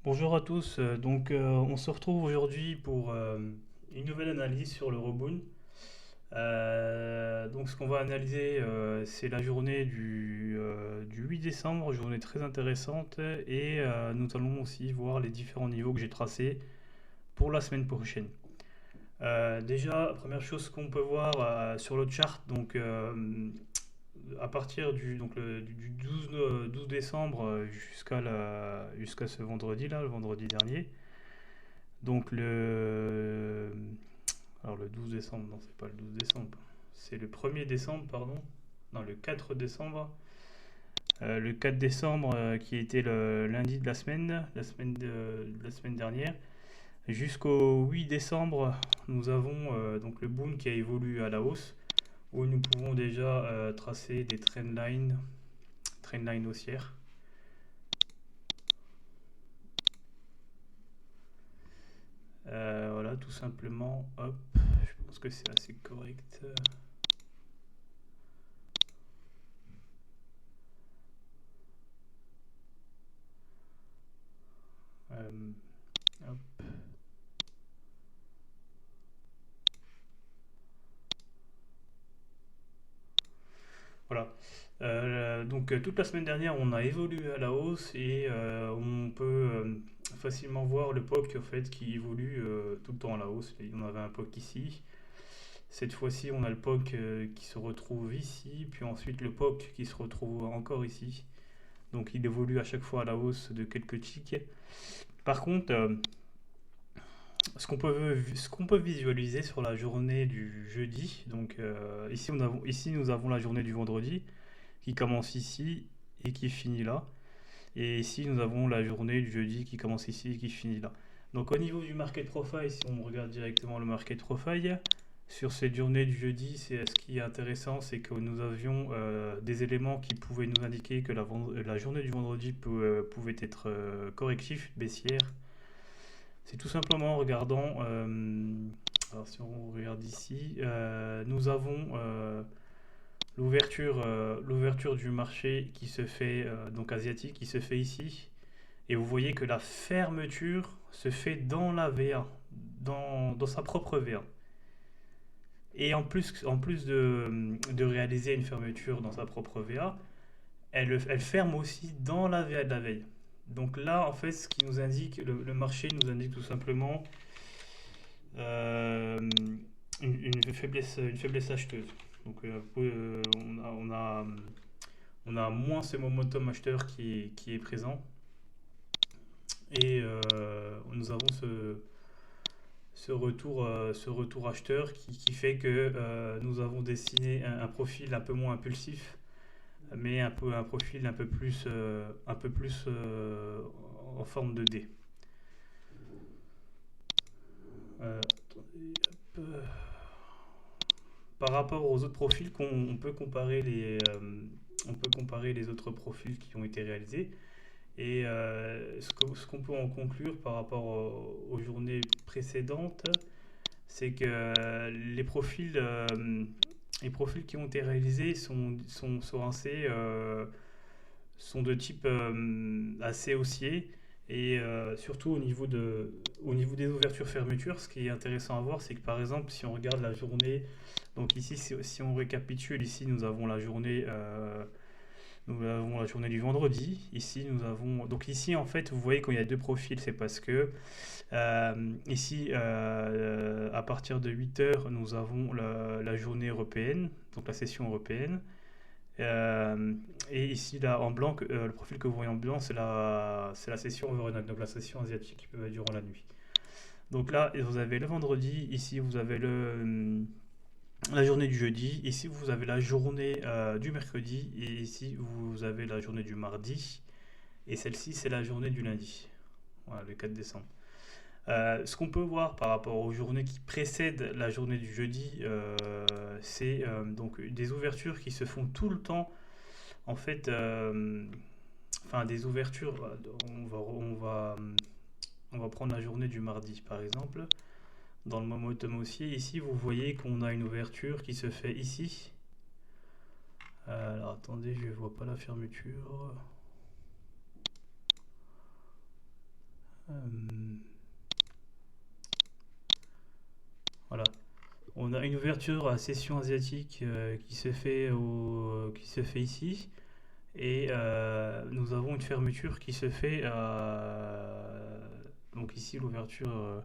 Bonjour à tous, on se retrouve aujourd'hui pour une nouvelle analyse sur le Roboon. Ce qu'on va analyser, c'est la journée du 8 décembre, journée très intéressante, et nous allons aussi voir les différents niveaux que j'ai tracés pour la semaine prochaine. Déjà, première chose qu'on peut voir sur le chart, à partir du 12 décembre jusqu'à ce vendredi là, le vendredi dernier. Donc le alors le 12 décembre, non, c'est pas le 12 décembre. C'est le 1er décembre, pardon. Non, le 4 décembre. Le 4 décembre qui était le lundi de la semaine dernière. Jusqu'au 8 décembre, nous avons donc le boom qui a évolué à la hausse, où nous pouvons déjà tracer des trendlines haussières. Voilà, tout simplement. Hop, je pense que c'est assez correct. Euh, Hop. Voilà. Toute la semaine dernière, on a évolué à la hausse et on peut facilement voir le POC en fait qui évolue tout le temps à la hausse. Et on avait un POC ici. Cette fois-ci, on a le POC qui se retrouve ici, puis ensuite le POC qui se retrouve encore ici. Donc il évolue à chaque fois à la hausse de quelques ticks. Par contre, ce qu'on peut visualiser sur la journée du jeudi, ici nous avons la journée du vendredi qui commence ici et qui finit là. Et ici nous avons la journée du jeudi qui commence ici et qui finit là. Donc au niveau du market profile, si on regarde directement le market profile, sur cette journée du jeudi, ce qui est intéressant, c'est que nous avions des éléments qui pouvaient nous indiquer que la journée du vendredi pouvait être correctif, baissière. C'est tout simplement en regardant, alors si on regarde ici, nous avons l'ouverture du marché qui se fait, donc asiatique, qui se fait ici. Et vous voyez que la fermeture se fait dans la VA, dans sa propre VA. Et en plus de réaliser une fermeture dans sa propre VA, elle ferme aussi dans la VA de la veille. Donc là, en fait, ce qui nous indique, le marché nous indique tout simplement euh, une faiblesse acheteuse. On a moins ce momentum acheteur qui est présent et nous avons ce retour acheteur qui fait que nous avons dessiné un profil un peu moins impulsif, mais un profil un peu plus en forme de D. Attendez, hop. Par rapport aux autres profils, on peut comparer les autres profils qui ont été réalisés. Et ce qu'on peut en conclure par rapport aux journées précédentes, c'est que les profils qui ont été réalisés sont de type assez haussier. Et surtout au niveau des ouvertures-fermetures, ce qui est intéressant à voir, c'est que par exemple, si on regarde la journée, donc ici, si on récapitule, ici nous avons la journée du vendredi. Ici, en fait, vous voyez quand il y a deux profils, c'est parce que ici, à partir de 8 heures, nous avons la journée européenne, donc la session européenne. Euh, et ici, là, en blanc, le profil que vous voyez en blanc, c'est la session overnight, donc la session asiatique qui peut être durant la nuit. Donc là, vous avez le vendredi, ici, vous avez la journée du jeudi, ici, vous avez la journée du mercredi, et ici, vous avez la journée du mardi, et celle-ci, c'est la journée du lundi, voilà, le 4 décembre. Ce qu'on peut voir par rapport aux journées qui précèdent la journée du jeudi, c'est donc des ouvertures qui se font tout le temps. En fait, enfin des ouvertures. On va prendre la journée du mardi par exemple. Dans le momentum haussier, ici vous voyez qu'on a une ouverture qui se fait ici. Alors attendez, je ne vois pas la fermeture. On a une ouverture à session asiatique qui se fait ici. Et nous avons une fermeture qui se fait donc ici l'ouverture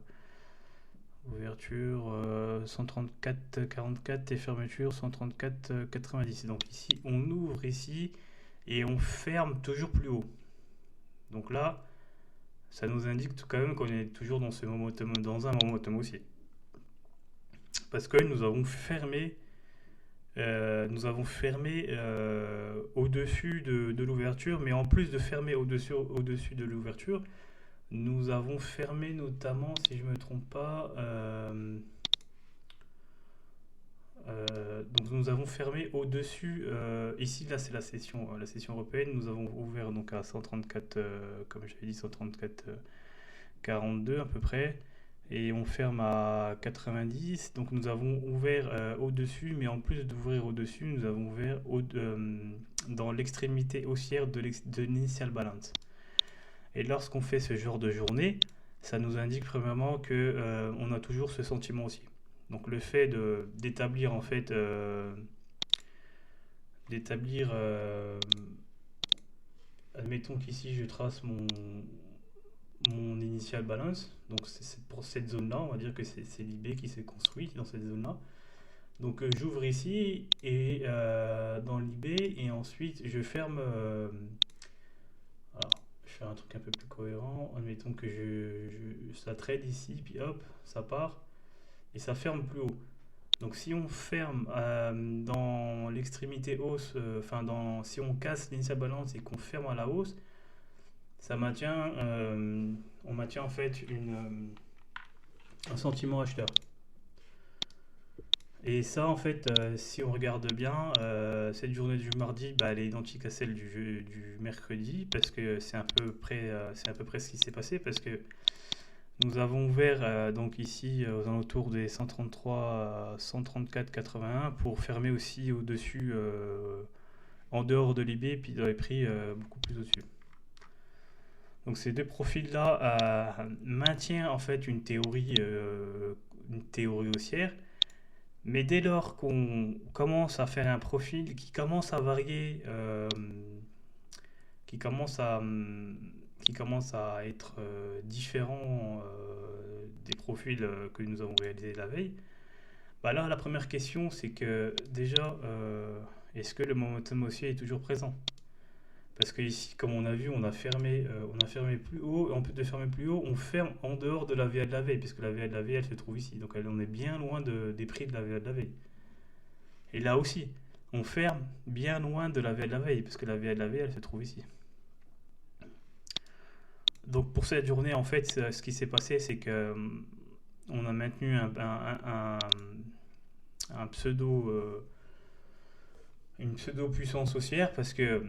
134 44 et fermeture 134 90. Donc ici on ouvre ici et on ferme toujours plus haut. Donc là ça nous indique quand même qu'on est toujours dans dans un momentum haussier. Parce que nous avons fermé au-dessus de l'ouverture, mais en plus de fermer au-dessus de l'ouverture, nous avons fermé notamment, si je ne me trompe pas, donc nous avons fermé au-dessus, ici là c'est la session européenne, nous avons ouvert donc à 134, comme j'avais dit, 134 42 à peu près, et on ferme à 90. Donc nous avons ouvert au-dessus, mais en plus d'ouvrir au-dessus, nous avons ouvert dans l'extrémité haussière de l'initial balance. Et lorsqu'on fait ce genre de journée, ça nous indique premièrement que on a toujours ce sentiment aussi. Donc le fait d'établir en fait admettons qu'ici je trace mon initial balance. Donc c'est pour cette zone-là, on va dire que c'est l'IB qui s'est construit dans cette zone-là. Donc j'ouvre ici et dans l'IB et ensuite je ferme. Alors, je fais un truc un peu plus cohérent. Admettons que ça trade ici, puis hop, ça part et ça ferme plus haut. Donc si on ferme dans l'extrémité hausse, si on casse l'initial balance et qu'on ferme à la hausse, ça maintient, on maintient en fait un sentiment acheteur. Et ça, en fait, si on regarde bien, cette journée du mardi, bah, elle est identique à celle du mercredi, parce que c'est à peu près ce qui s'est passé, parce que nous avons ouvert donc ici aux alentours des 133, 134,81 pour fermer aussi au-dessus, en dehors de l'IB, puis dans les prix beaucoup plus au-dessus. Donc ces deux profils-là maintiennent en fait une théorie haussière, mais dès lors qu'on commence à faire un profil qui commence à varier, qui commence à être différent des profils que nous avons réalisés la veille, bah là la première question c'est que déjà est-ce que le momentum haussier est toujours présent? Parce que ici, comme on a vu, on a fermé plus haut, et en plus de fermer plus haut, on ferme en dehors de la VA de la veille, puisque la VA de la veille, elle se trouve ici. Donc on est bien loin des prix de la VA de la veille. Et là aussi, on ferme bien loin de la VA de la veille, puisque la VA de la veille, elle se trouve ici. Donc pour cette journée, en fait, ce qui s'est passé, c'est que on a maintenu une pseudo puissance haussière, parce que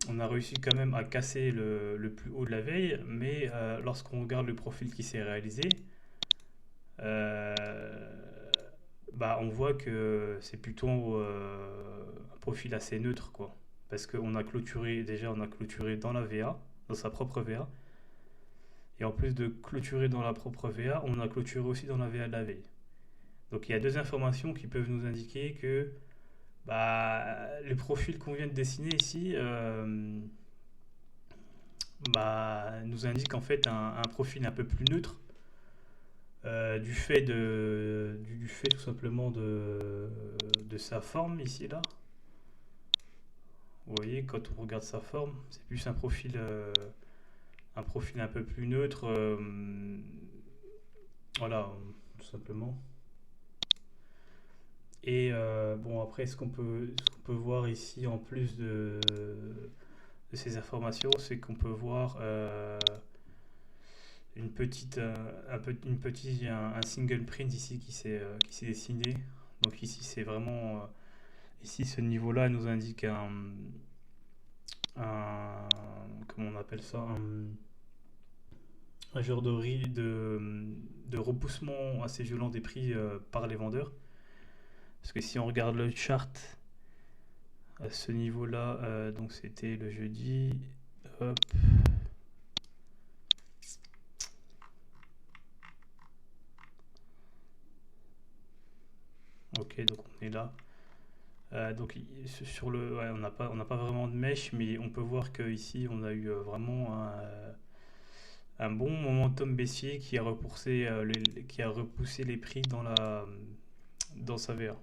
on a réussi quand même à casser le plus haut de la veille, mais lorsqu'on regarde le profil qui s'est réalisé, bah, on voit que c'est plutôt un profil assez neutre, quoi. Parce qu'on a clôturé dans la VA, dans sa propre VA, et en plus de clôturer dans la propre VA, on a clôturé aussi dans la VA de la veille. Donc il y a deux informations qui peuvent nous indiquer que bah, le profil qu'on vient de dessiner ici nous indique en fait un profil un peu plus neutre du fait tout simplement de sa forme ici là. Vous voyez, quand on regarde sa forme, c'est plus un profil un peu plus neutre. Voilà, tout simplement. Et bon, après, ce qu'on peut voir ici, en plus de ces informations, c'est qu'on peut voir un single print ici qui s'est dessiné. Donc ici, c'est vraiment... ici, ce niveau-là nous indique comment on appelle ça, un genre de repoussement assez violent des prix par les vendeurs. Parce que si on regarde le chart à ce niveau-là, donc c'était le jeudi, hop. Ok, donc on est là. Donc sur le, ouais, on n'a pas vraiment de mèche, mais on peut voir que ici on a eu vraiment un bon momentum baissier qui a repoussé les prix dans sa VA.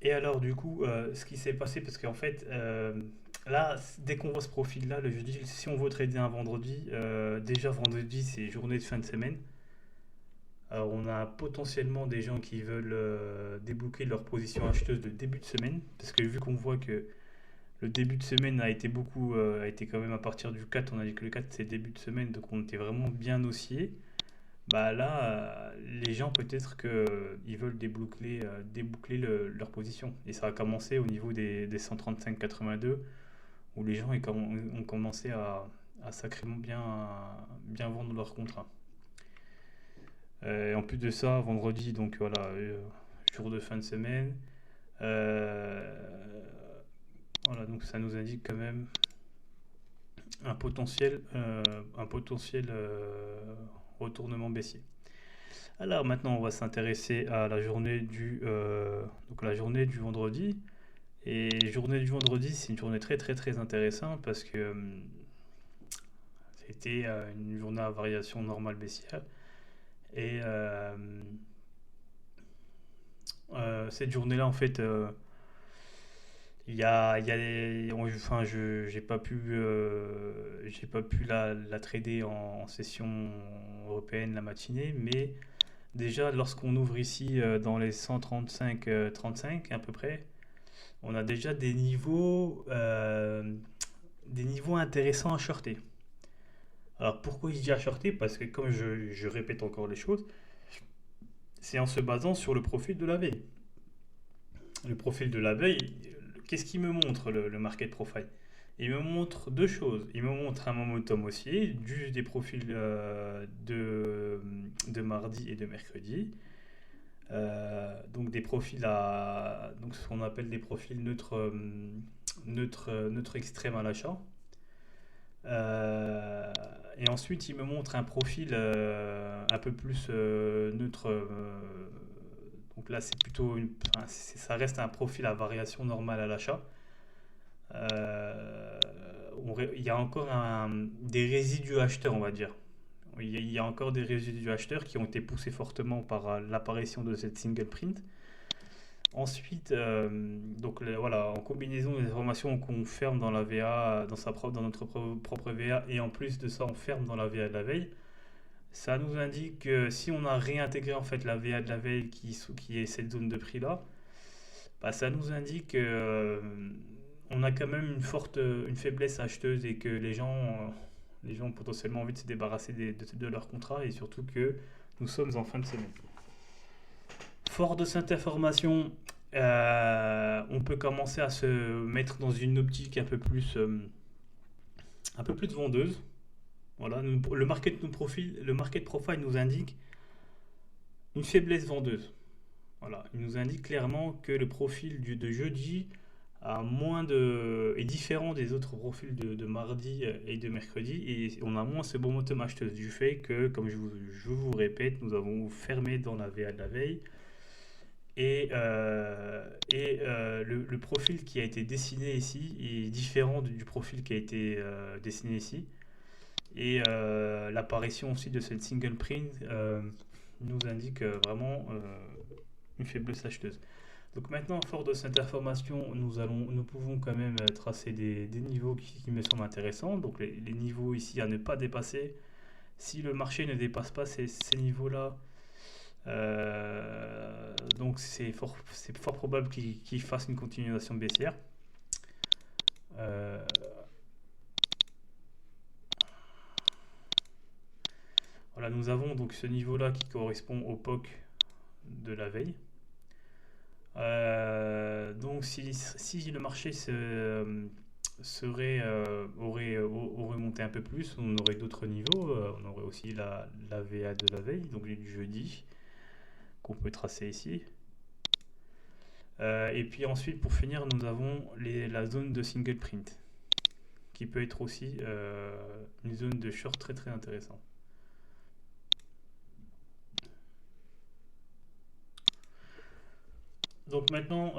Et alors du coup, ce qui s'est passé, parce qu'en fait, là, dès qu'on voit ce profil-là, le jeudi, si on veut trader un vendredi, déjà vendredi c'est journée de fin de semaine. Alors on a potentiellement des gens qui veulent débloquer leur position acheteuse de début de semaine, parce que vu qu'on voit que le début de semaine a été quand même à partir du 4, on a dit que le 4 c'est début de semaine, donc on était vraiment bien haussier. Bah là, les gens peut-être qu'ils veulent déboucler leur position. Et ça a commencé au niveau des 135,82, où les gens ont commencé à sacrément bien vendre leurs contrats. Et en plus de ça, vendredi, donc voilà, jour de fin de semaine. Euh, voilà, donc ça nous indique quand même un potentiel retournement baissier. Alors maintenant, on va s'intéresser à la journée du vendredi. Et journée du vendredi, c'est une journée très très très intéressante parce que c'était une journée à variation normale baissière. Et cette journée-là, en fait, enfin, j'ai pas pu la trader en session européenne la matinée, mais déjà, lorsqu'on ouvre ici dans les 135-35 à peu près, on a déjà des niveaux intéressants à shorter. Alors pourquoi je dis à shorter? Parce que comme je répète encore les choses, c'est en se basant sur le profil de la veille. Le profil de la veille, qu'est-ce qu'il me montre le market profile? Il me montre deux choses. Il me montre un momentum haussier, du des profils de mardi et de mercredi. Donc des profils donc ce qu'on appelle des profils neutres extrêmes à l'achat. Euh, et ensuite, il me montre un profil un peu plus neutre. Donc là, c'est plutôt enfin, ça reste un profil à variation normale à l'achat. Euh, il y a encore des résidus acheteurs, on va dire. Il y a encore des résidus acheteurs qui ont été poussés fortement par l'apparition de cette single print. Ensuite, donc voilà, en combinaison des informations qu'on ferme dans la VA, dans notre propre VA, et en plus de ça, on ferme dans la VA de la veille, ça nous indique que si on a réintégré en fait la VA de la veille qui est cette zone de prix là, bah, ça nous indique qu'on a quand même une faiblesse acheteuse et que les gens ont potentiellement envie de se débarrasser de leur contrat et surtout que nous sommes en fin de semaine. Fort de cette information, on peut commencer à se mettre dans une optique un peu plus vendeuse. Voilà, le market profile nous indique une faiblesse vendeuse. Voilà, il nous indique clairement que le profil de jeudi est différent des autres profils de mardi et de mercredi et on a moins ce bon momentum acheteuse du fait que, comme je vous répète, nous avons fermé dans la VA de la veille et le profil qui a été dessiné ici est différent du profil qui a été dessiné ici. Et l'apparition aussi de cette single print nous indique vraiment une faiblesse acheteuse. Donc maintenant, fort de cette information, nous pouvons quand même tracer des niveaux qui me semblent intéressants. Donc les niveaux ici à ne pas dépasser. Si le marché ne dépasse pas ces niveaux-là, donc c'est fort probable qu'il fasse une continuation baissière. Euh, voilà, nous avons donc ce niveau-là qui correspond au POC de la veille. Donc si le marché aurait monté un peu plus, on aurait d'autres niveaux. On aurait aussi la VA de la veille, donc du jeudi, qu'on peut tracer ici. Et puis ensuite, pour finir, nous avons la zone de single print, qui peut être aussi une zone de short très très intéressante. Donc maintenant,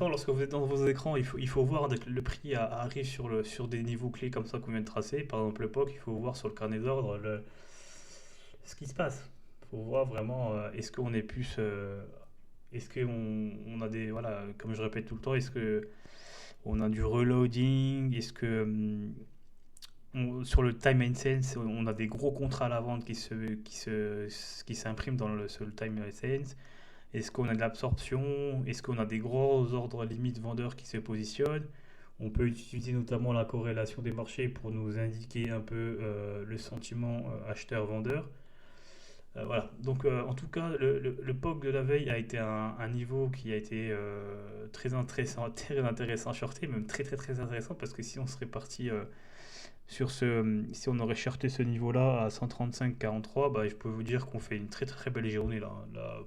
lorsque vous êtes dans vos écrans, il faut voir dès que le prix arrive sur des niveaux clés comme ça qu'on vient de tracer. Par exemple, le POC, il faut voir sur le carnet d'ordre ce qui se passe. Il faut voir vraiment, est-ce qu'on est plus. Est-ce qu'on a des. Voilà, comme je répète tout le temps, est-ce que on a du reloading? Est-ce que. Sur le time and sense, on a des gros contrats à la vente qui s'impriment sur le time and sense. Est-ce qu'on a de l'absorption? Est-ce qu'on a des gros ordres limites vendeurs qui se positionnent? On peut utiliser notamment la corrélation des marchés pour nous indiquer un peu le sentiment acheteur-vendeur. Voilà. Donc, en tout cas, le POC de la veille a été un niveau qui a été très intéressant, très intéressant à shorter, même très très très intéressant parce que si on serait parti si on aurait shorté ce niveau-là à 135,43, bah, je peux vous dire qu'on fait une très très belle journée là. Là,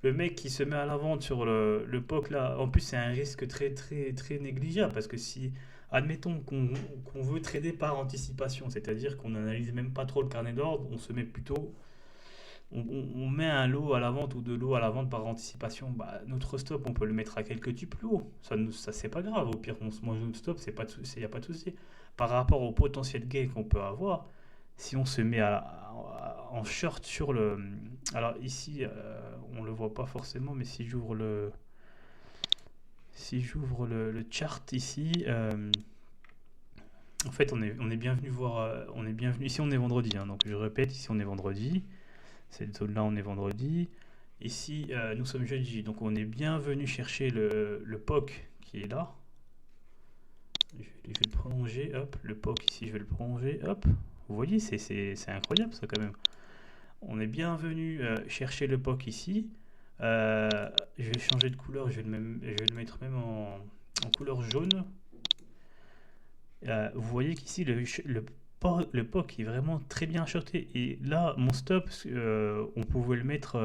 le mec qui se met à la vente sur le POC là, en plus c'est un risque très très très négligeable parce que si, admettons qu'on veut trader par anticipation, c'est-à-dire qu'on n'analyse même pas trop le carnet d'ordre, on se met plutôt, on met un lot à la vente ou deux lots à la vente par anticipation, bah, notre stop on peut le mettre à quelques types plus haut, ça c'est pas grave, au pire on se mange notre stop, c'est pas de souci, y a pas de souci. Par rapport au potentiel gain qu'on peut avoir, si on se met en short sur le. Alors ici, on le voit pas forcément, mais si j'ouvre le chart ici, en fait, on est bienvenu voir. On est bienvenu. Ici, on est vendredi, hein, donc je répète, ici, on est vendredi. Cette zone-là, on est vendredi. Ici, nous sommes jeudi, donc on est bienvenu chercher le POC qui est là. Je vais le prolonger, hop. Le POC ici, je vais le prolonger, hop. Vous voyez, c'est incroyable ça quand même. On est bienvenu chercher le POC ici. Euh, je vais changer de couleur, je vais le mettre même en couleur jaune. Vous voyez qu'ici le POC est vraiment très bien shorté. Et là, mon stop, on pouvait le mettre,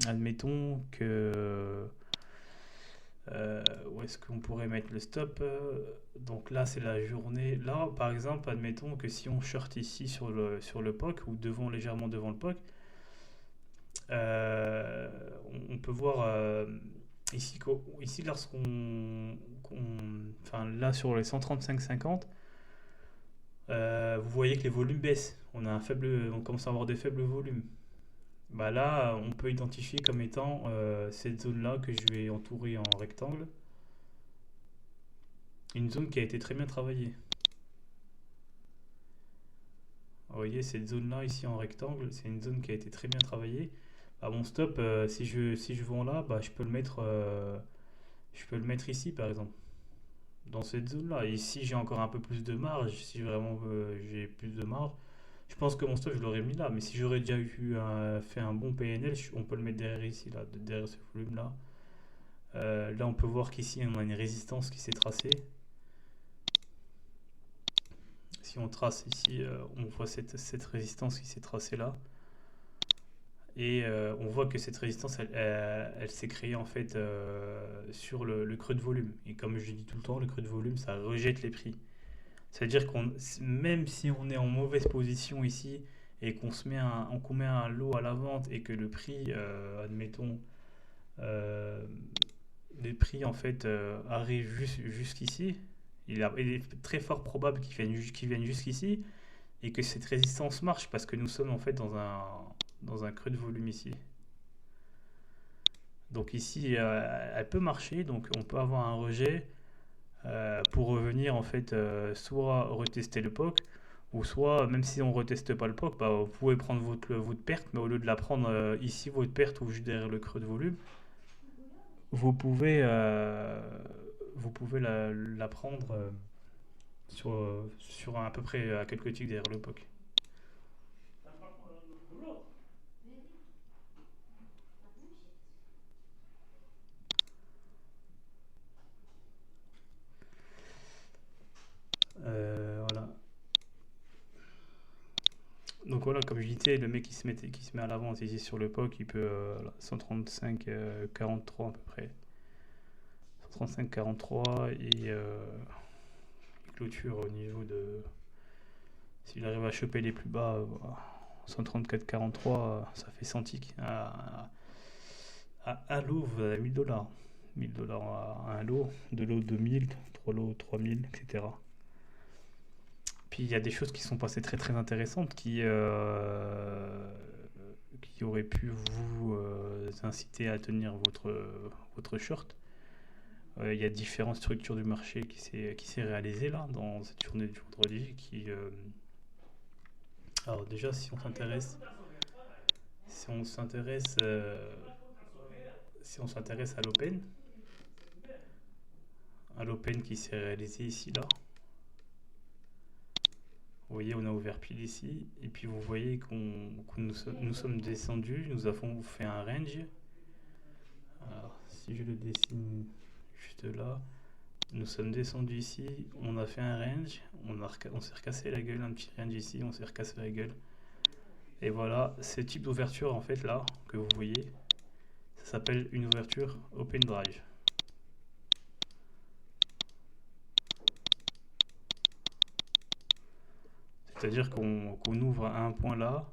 admettons que. Où est-ce qu'on pourrait mettre le stop? Donc là, c'est la journée. Là, par exemple, admettons que si on short ici sur le POC ou légèrement devant le POC, euh, on peut voir ici enfin là sur les 135,50, vous voyez que les volumes baissent. On commence à avoir des faibles volumes. Bah là, on peut identifier comme étant cette zone-là que je vais entourer en rectangle, une zone qui a été très bien travaillée. Vous voyez cette zone-là ici en rectangle, c'est une zone qui a été très bien travaillée. Bah, mon stop, si je vends là, bah, je peux le mettre ici par exemple, dans cette zone-là. Et si j'ai encore un peu plus de marge, si vraiment j'ai plus de marge, je pense que mon stop je l'aurais mis là. Mais si j'aurais déjà fait un bon PNL, on peut le mettre derrière ici, là, derrière ce volume-là. Là, on peut voir qu'ici on a une résistance qui s'est tracée. Si on trace ici, on voit cette résistance qui s'est tracée là. Et on voit que cette résistance, elle s'est créée en fait sur le creux de volume. Et comme je dis tout le temps, le creux de volume, ça rejette les prix. C'est-à-dire même si on est en mauvaise position ici et qu'on met un lot à la vente et que le prix, admettons, euh, les prix en fait arrivent jusqu'ici, il est très fort probable qu'ils viennent jusqu'ici et que cette résistance marche parce que nous sommes en fait dans un creux de volume ici. Donc ici, elle peut marcher, donc on peut avoir un rejet pour revenir en fait, soit retester le POC, ou soit même si on ne reteste pas le POC, bah, vous pouvez prendre votre perte, mais au lieu de la prendre ici, votre perte, ou juste derrière le creux de volume, vous pouvez, euh, vous pouvez la prendre sur à peu près à quelques ticks derrière le POC. Voilà. Donc voilà, comme je disais, le mec qui se met à l'avance ici sur le POC, il peut 135 43 à peu près. 135 43 et il clôture au niveau de. S'il arrive à choper les plus bas, 134 43, ça fait 100 ticks Un lot, vous avez 1000 dollars. 1000 dollars à un lot, deux lots de 1000, trois lots 3000, etc. Puis il y a des choses qui sont passées très très intéressantes qui auraient pu vous inciter à tenir votre short. Il y a différentes structures du marché qui s'est réalisée là dans cette journée du vendredi. Alors déjà, si on s'intéresse, si on s'intéresse à l'open qui s'est réalisé ici là. Vous voyez, on a ouvert pile ici, et puis vous voyez que nous sommes descendus, nous avons fait un range. Alors, si je le dessine juste là, nous sommes descendus ici, on a fait un range, on s'est recassé la gueule, un petit range ici, on s'est recassé la gueule. Et voilà, ce type d'ouverture en fait là, que vous voyez, ça s'appelle une ouverture open drive. C'est-à-dire qu'on ouvre à un point là,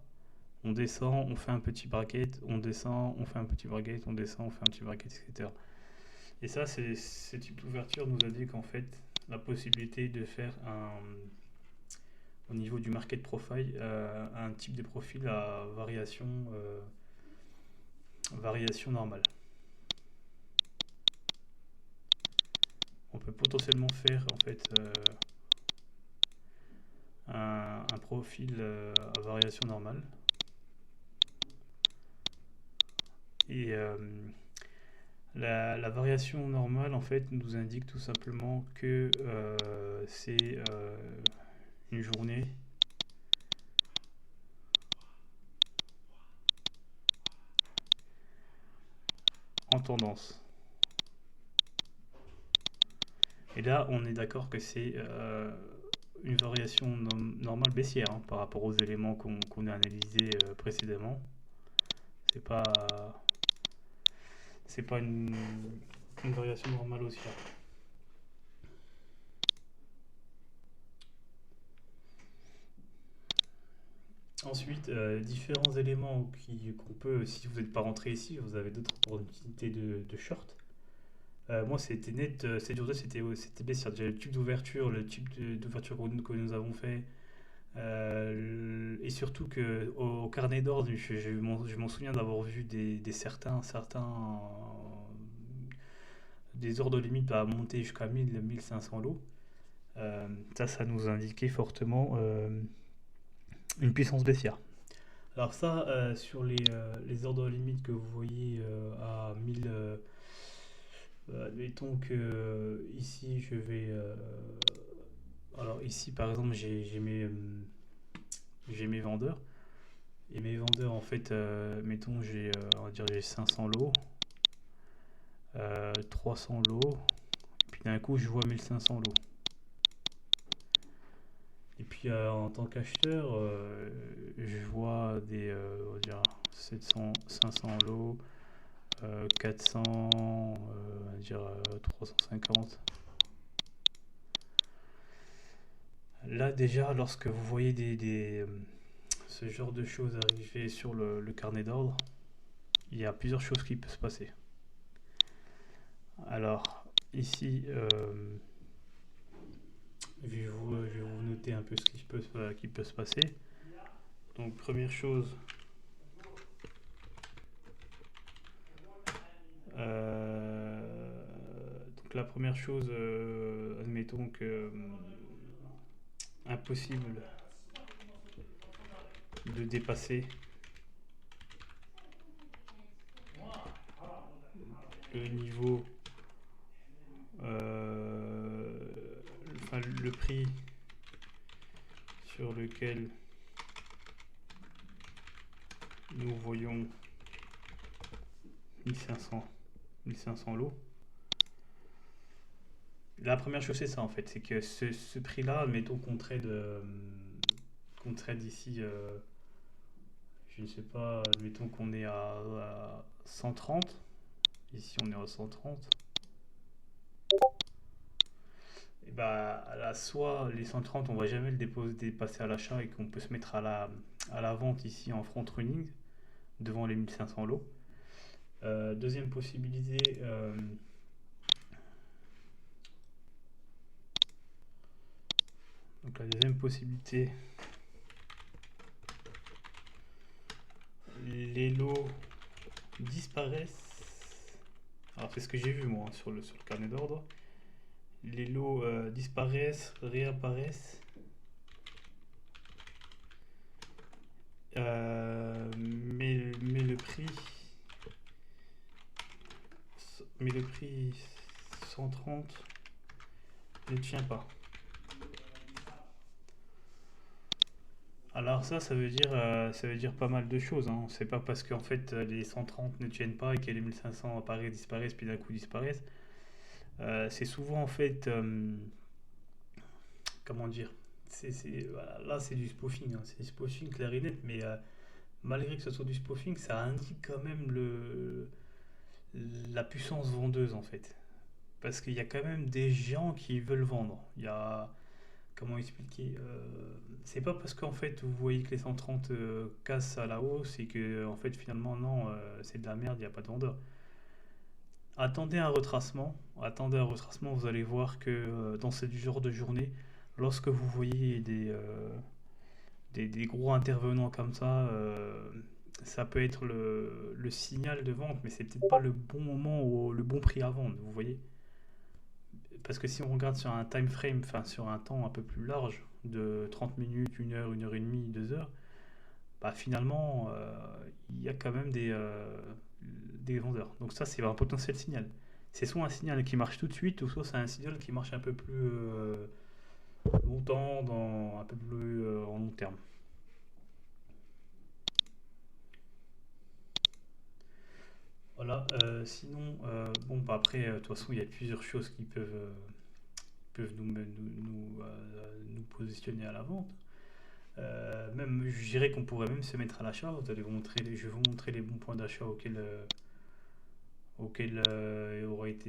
on descend, on fait un petit bracket, on descend, on fait un petit bracket, on descend, on fait un petit bracket, etc. Et ça, ce type d'ouverture nous indique en fait la possibilité de faire au niveau du market profile, un type de profil à variation normale. On peut potentiellement faire en fait un profil à variation normale. Et la variation normale en fait nous indique tout simplement que c'est une journée en tendance. Et là, on est d'accord que c'est une variation normale baissière hein, par rapport aux éléments qu'on a analysés précédemment. C'est pas, c'est pas une variation normale haussière. Ensuite, différents éléments qu'on peut, si vous n'êtes pas rentré ici, vous avez d'autres opportunités de short. Moi, c'était net, cette journée, c'était baissière. Déjà, le type d'ouverture, d'ouverture que nous avons fait, et surtout que au carnet d'ordre, je m'en souviens d'avoir vu des ordres limites à monter jusqu'à 1000-1500 lots. Ça nous indiquait fortement une puissance baissière. Alors ça, sur les ordres limites que vous voyez à 1000, admettons que ici je vais... alors ici par exemple j'ai mes vendeurs. Et mes vendeurs en fait, mettons on va dire j'ai 500 lots, 300 lots, puis d'un coup je vois 1500 lots. Et puis en tant qu'acheteur, je vois on va dire 700, 500 lots, 400, on va dire 350. Là déjà, lorsque vous voyez ce genre de choses arriver sur le carnet d'ordre, il y a plusieurs choses qui peuvent se passer. Alors ici, je vais vous noter un peu ce qui peut se passer. Donc première chose, donc la première chose, admettons que impossible de dépasser le niveau, enfin le prix sur lequel nous voyons 1500 lots. La première chose c'est ça en fait, c'est que ce prix-là, admettons qu'on trade ici, je ne sais pas, admettons qu'on est à 130, ici on est à 130, et bah là, soit les 130 on va jamais le dépasser à l'achat et qu'on peut se mettre à la vente ici en front running devant les 1500 lots. Deuxième possibilité, donc la deuxième possibilité, les lots disparaissent. Alors c'est ce que j'ai vu moi sur le carnet d'ordre. Les lots disparaissent, réapparaissent. Mais le prix 130 ne tient pas. Alors ça veut dire pas mal de choses, hein. C'est pas parce qu'en fait les 130 ne tiennent pas et que les 1500 apparaissent, disparaissent, puis d'un coup disparaissent. C'est souvent en fait, comment dire, voilà, là c'est du spoofing, hein. C'est du spoofing clair et net, mais malgré que ce soit du spoofing, ça indique quand même la puissance vendeuse en fait. Parce qu'il y a quand même des gens qui veulent vendre. Il y a, comment expliquer, c'est pas parce qu'en fait vous voyez que les 130 cassent à la hausse et que en fait finalement non, c'est de la merde, il n'y a pas de vendeur. Attendez un retracement, vous allez voir que dans ce genre de journée, lorsque vous voyez des gros intervenants comme ça peut être le signal de vente, mais c'est peut-être pas le bon moment ou le bon prix à vendre, vous voyez. Parce que si on regarde sur un time frame, enfin sur un temps un peu plus large, de 30 minutes, 1 heure et demie, 2 heures, bah finalement, il y a quand même des vendeurs. Donc ça, c'est un potentiel signal. C'est soit un signal qui marche tout de suite, ou soit c'est un signal qui marche un peu plus longtemps, un peu plus en long terme. Voilà, sinon, bon, bah après, de toute façon, il y a plusieurs choses qui peuvent nous positionner à la vente. Même, je dirais qu'on pourrait même se mettre à l'achat. Je vais vous montrer les bons points d'achat auxquels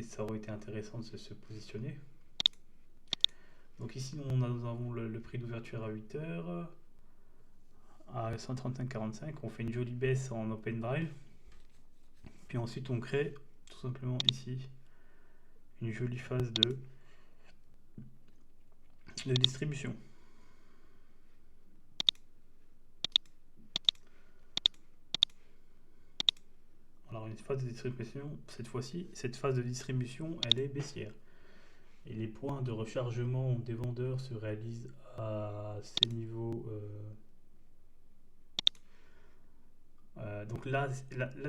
ça aurait été intéressant de se positionner. Donc ici, nous avons le prix d'ouverture à 8 heures à 135,45. On fait une jolie baisse en open drive. Puis ensuite, on crée tout simplement ici une jolie phase de distribution. Alors une phase de distribution, cette fois-ci, cette phase de distribution, elle est baissière. Et les points de rechargement des vendeurs se réalisent à ces niveaux. Donc là,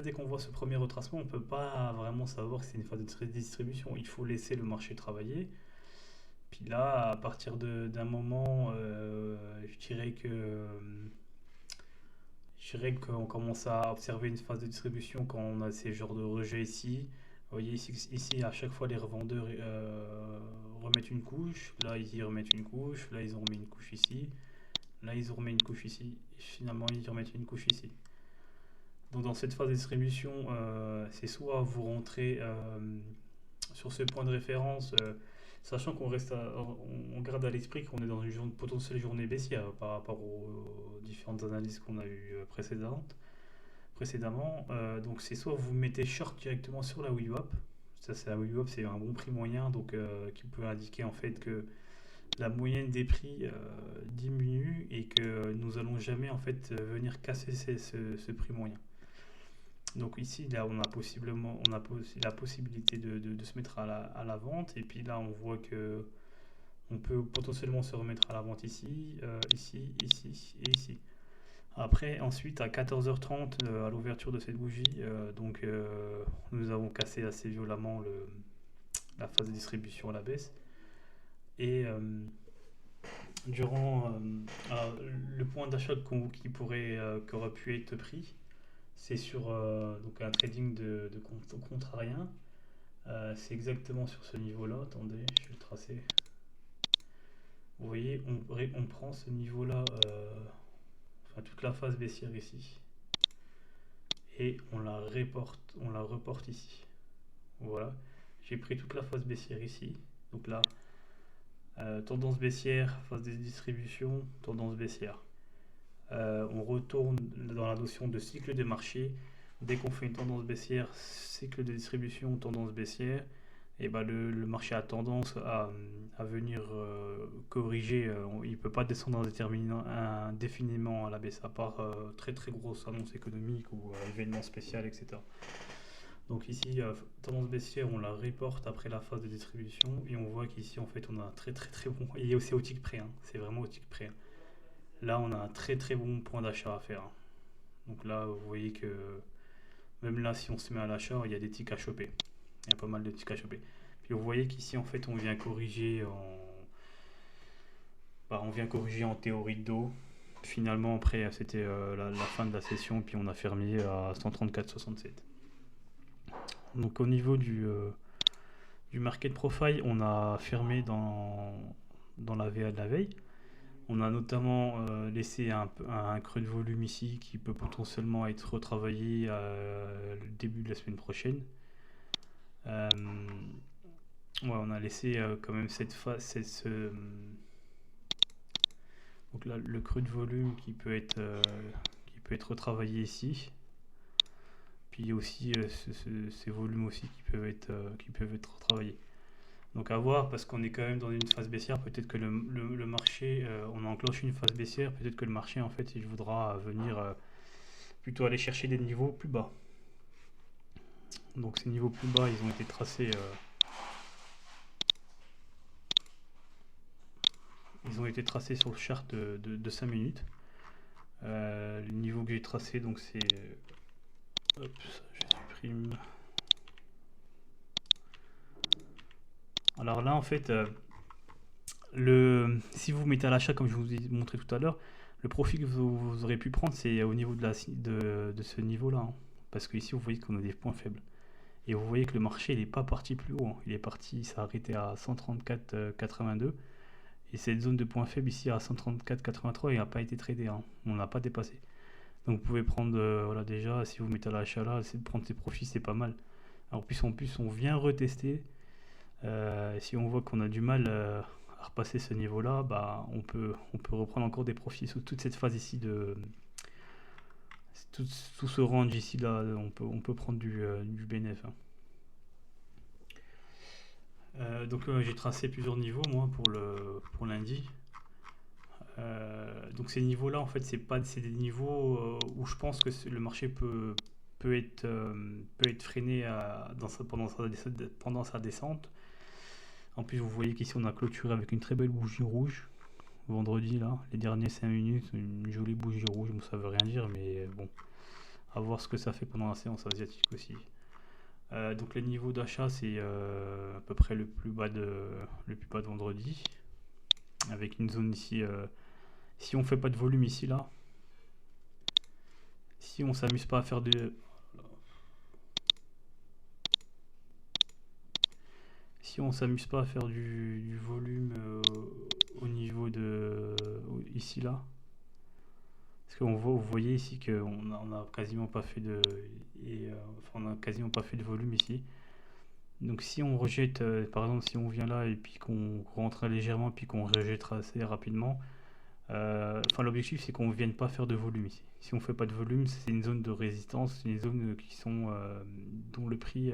dès qu'on voit ce premier retracement, on ne peut pas vraiment savoir que c'est une phase de distribution. Il faut laisser le marché travailler. Puis là, à partir d'un moment, je dirais qu'on commence à observer une phase de distribution quand on a ces genres de rejets ici. Vous voyez ici, à chaque fois, les revendeurs remettent une couche. Là, ils remettent une couche. Là, ils ont remis une couche ici. Là, ils ont remis une couche ici. Et finalement, ils remettent une couche ici. Donc, dans cette phase de distribution, c'est soit vous rentrez sur ce point de référence, sachant on garde à l'esprit qu'on est dans une potentielle journée baissière par rapport aux différentes analyses qu'on a eues précédemment. Donc c'est soit vous mettez short directement sur la WIWAP, ça c'est la WIWAP, c'est un bon prix moyen, donc qui peut indiquer en fait que la moyenne des prix diminue et que nous allons jamais en fait venir casser ce prix moyen. Donc ici, là, on a la possibilité de se mettre à la vente. Et puis là, on voit que on peut potentiellement se remettre à la vente ici, ici et ici. Après, ensuite, à 14h30, à l'ouverture de cette bougie, nous avons cassé assez violemment la phase de distribution à la baisse. Et durant le point d'achat qui aurait pu être pris, c'est sur donc un trading de contrarien. C'est exactement sur ce niveau-là. Attendez, je vais le tracer. Vous voyez, on prend ce niveau-là, enfin toute la phase baissière ici, et on la reporte ici. Voilà, j'ai pris toute la phase baissière ici. Donc là, tendance baissière, phase de distribution, tendance baissière. On retourne dans la notion de cycle des marchés. Dès qu'on fait une tendance baissière, cycle de distribution, tendance baissière, et bah le marché a tendance à venir corriger. Il ne peut pas descendre indéfiniment à la baisse, à part très très grosse annonce économique ou événement spécial, etc. Donc ici, tendance baissière, on la reporte après la phase de distribution et on voit qu'ici, en fait, on a un très très très bon. Et c'est au tick près, hein, c'est vraiment au tick près, hein. Là, on a un très très bon point d'achat à faire, hein. Donc là, vous voyez que même là, si on se met à l'achat, il y a des ticks à choper. Il y a pas mal de ticks à choper. Puis vous voyez qu'ici, en fait, on vient corriger en théorie de dos. Finalement, après, c'était la fin de la session, puis on a fermé à 134,67. Donc au niveau du market profile, on a fermé dans la VA de la veille. On a notamment laissé un creux de volume ici qui peut potentiellement être retravaillé le début de la semaine prochaine. Ouais, on a laissé quand même cette phase, donc là, le creux de volume qui peut être retravaillé ici. Puis aussi ces volumes aussi qui peuvent être retravaillés. Donc à voir, parce qu'on est quand même dans une phase baissière, peut-être que le marché, on a enclenché une phase baissière, peut-être que le marché en fait il voudra venir plutôt aller chercher des niveaux plus bas. Donc ces niveaux plus bas, ils ont été tracés, sur le chart de 5 minutes. Le niveau que j'ai tracé, donc c'est... hop, ça, je supprime. Alors là, en fait, si vous mettez à l'achat, comme je vous ai montré tout à l'heure, le profit que vous aurez pu prendre, c'est au niveau de ce niveau-là, hein. Parce que ici, vous voyez qu'on a des points faibles. Et vous voyez que le marché, il n'est pas parti plus haut, hein. Il s'est arrêté à 134,82. Et cette zone de points faibles ici à 134,83, il n'a pas été tradé, hein. On n'a pas dépassé. Donc vous pouvez prendre, voilà, déjà, si vous mettez à l'achat là, essayer de prendre ses profits, c'est pas mal. Alors, en plus, on vient retester. Si on voit qu'on a du mal à repasser ce niveau-là, bah, on peut reprendre encore des profits sous toute cette phase ici tout ce range ici là, on peut prendre du bénéf, hein. Donc j'ai tracé plusieurs niveaux moi pour lundi. Donc ces niveaux-là, en fait, c'est des niveaux où je pense que le marché peut être freiné pendant sa descente. En plus, vous voyez qu'ici, on a clôturé avec une très belle bougie rouge. Vendredi, là, les derniers 5 minutes, une jolie bougie rouge. Bon, ça veut rien dire, mais bon, à voir ce que ça fait pendant la séance asiatique aussi. Donc les niveaux d'achat, c'est à peu près le plus bas de vendredi. Avec une zone ici, si on fait pas de volume ici, là, si on s'amuse pas à faire du volume au niveau ici là, parce que vous voyez ici qu'on a quasiment pas fait on a quasiment pas fait de volume ici. Donc si on rejette, par exemple, si on vient là et puis qu'on rentre légèrement puis qu'on rejette assez rapidement, l'objectif c'est qu'on ne vienne pas faire de volume ici. Si on ne fait pas de volume, c'est une zone de résistance, c'est une zone dont le prix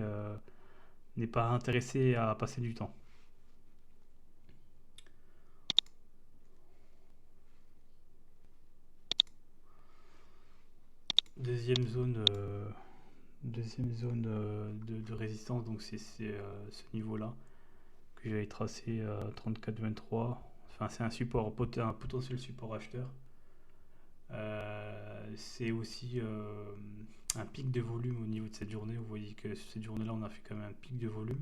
n'est pas intéressé à passer du temps. Deuxième zone de résistance, donc c'est ce niveau-là que j'avais tracé à 34,23. Enfin, c'est un potentiel support acheteur. C'est aussi un pic de volume au niveau de cette journée. Vous voyez que sur cette journée-là, on a fait quand même un pic de volume.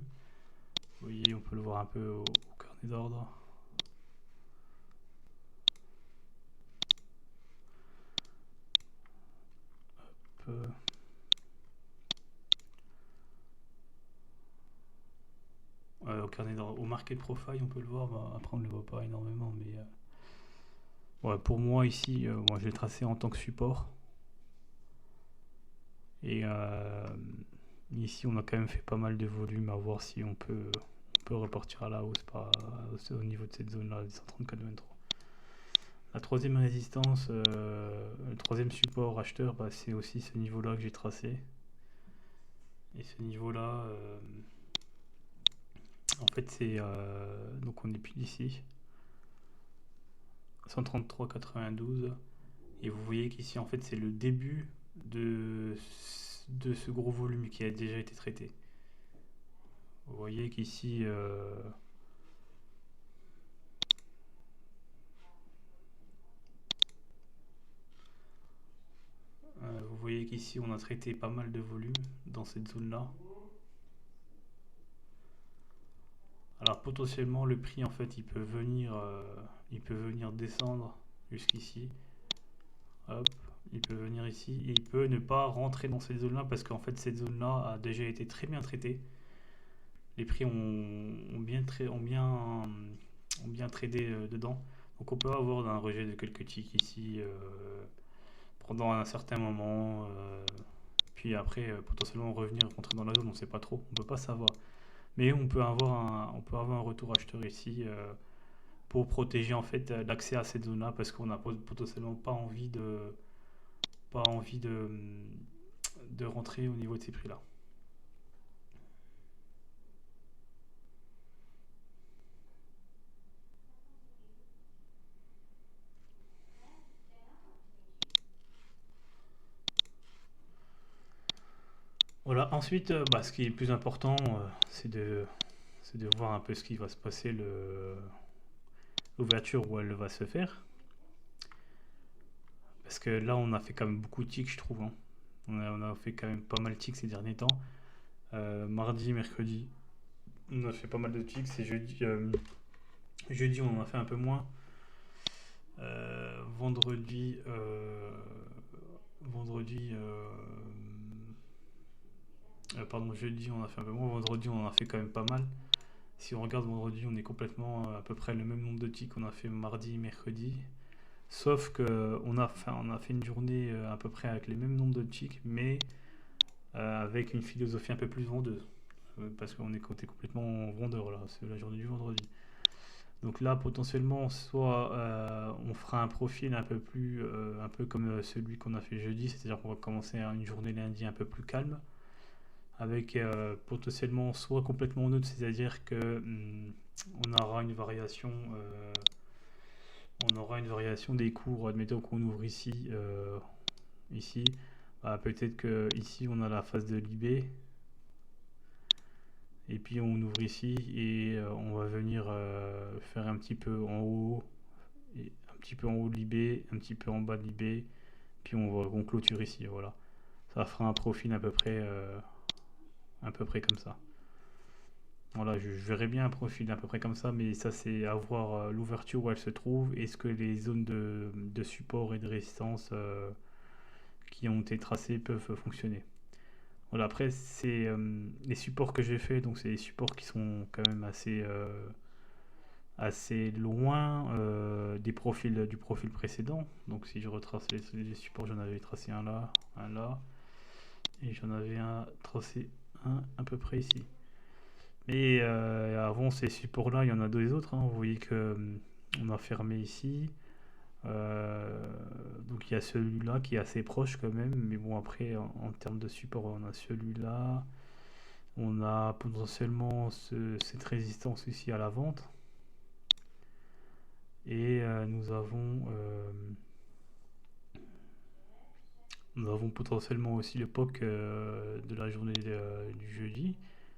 Vous voyez, on peut le voir un peu au carnet d'ordre. Au carnet d'ordre, au market profile, on peut le voir. Bah, après, on ne le voit pas énormément, mais ouais, pour moi ici, moi je l'ai tracé en tant que support. Et ici, on a quand même fait pas mal de volume, à voir si on peut repartir à la hausse au niveau de cette zone-là, 134,23. La troisième résistance, le troisième support acheteur, bah, c'est aussi ce niveau-là que j'ai tracé. Et ce niveau-là, en fait, c'est donc on est pile ici, 133,92. Et vous voyez qu'ici, en fait, c'est le début de ce gros volume qui a déjà été traité. Vous voyez qu'ici, vous voyez qu'ici, on a traité pas mal de volume dans cette zone-là. Alors potentiellement, le prix, en fait, il peut venir descendre jusqu'ici. Hop, il peut venir ici et il peut ne pas rentrer dans cette zone-là parce qu'en fait, cette zone-là a déjà été très bien traitée. Les prix ont bien tradé dedans. Donc on peut avoir un rejet de quelques ticks ici pendant un certain moment. Puis après, potentiellement revenir rentrer dans la zone, on ne sait pas trop, on ne peut pas savoir. Mais on peut avoir un retour acheteur ici pour protéger en fait l'accès à cette zone-là parce qu'on n'a potentiellement pas envie de rentrer au niveau de ces prix-là. Voilà, ensuite, ce qui est le plus important, c'est de voir un peu ce qui va se passer, l'ouverture où elle va se faire. Parce que là, on a fait quand même beaucoup de ticks, je trouve, hein. On a fait quand même pas mal de ticks ces derniers temps. Mardi, mercredi, on a fait pas mal de ticks. Et jeudi, on en a fait un peu moins. Vendredi, vendredi, pardon, jeudi, on a fait un peu moins. Vendredi, on en a fait quand même pas mal. Si on regarde vendredi, on est complètement à peu près le même nombre de ticks qu'on a fait mardi, mercredi. Sauf que on a fait une journée à peu près avec les mêmes nombres de ticks, mais avec une philosophie un peu plus vendeuse. Parce qu'on est complètement vendeur là, c'est la journée du vendredi. Donc là, potentiellement, soit on fera un profil un peu comme celui qu'on a fait jeudi, c'est-à-dire qu'on va commencer une journée lundi un peu plus calme, avec potentiellement soit complètement neutre, c'est-à-dire que on aura une variation, des cours. Admettons qu'on ouvre ici, ici, peut-être que ici on a la phase de Libé, et puis on ouvre ici et on va venir faire un petit peu en haut, et un petit peu en haut de l'IB, un petit peu en bas de l'IB, puis on clôture ici, voilà. Ça fera un profil à peu près comme ça. Voilà, je verrais bien un profil à peu près comme ça, mais ça c'est à voir l'ouverture où elle se trouve, est-ce que les zones de support et de résistance qui ont été tracées peuvent fonctionner. Voilà, après c'est les supports que j'ai fait, donc c'est des supports qui sont quand même assez loin du profil précédent. Donc si je retrace les supports, j'en avais tracé un là, et j'en avais tracé un à peu près ici. Mais avant ces supports-là, il y en a deux autres, hein. Vous voyez que on a fermé ici. Donc il y a celui-là qui est assez proche quand même. Mais bon, après, en termes de support, on a celui-là. On a potentiellement cette résistance ici à la vente. Et nous avons potentiellement aussi le POC de la journée du jeudi.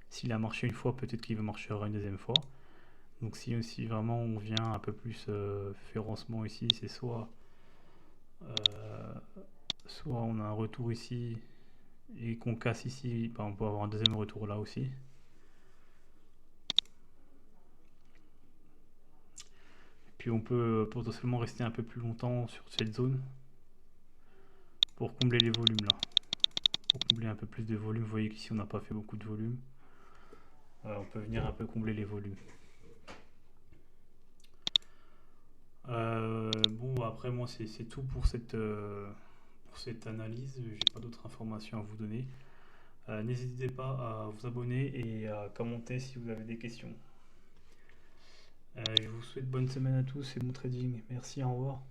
S'il a marché une fois, peut-être qu'il va marcher une deuxième fois. Donc si vraiment on vient un peu plus féroncement ici, c'est soit on a un retour ici et qu'on casse ici, on peut avoir un deuxième retour là aussi. Puis on peut potentiellement rester un peu plus longtemps sur cette zone pour combler les volumes là. Pour combler un peu plus de volume, vous voyez qu'ici on n'a pas fait beaucoup de volume. On peut venir un peu combler les volumes. Bon, après moi c'est tout pour cette analyse. J'ai pas d'autres informations à vous donner. N'hésitez pas à vous abonner et à commenter si vous avez des questions. Je vous souhaite bonne semaine à tous et bon trading. Merci, au revoir.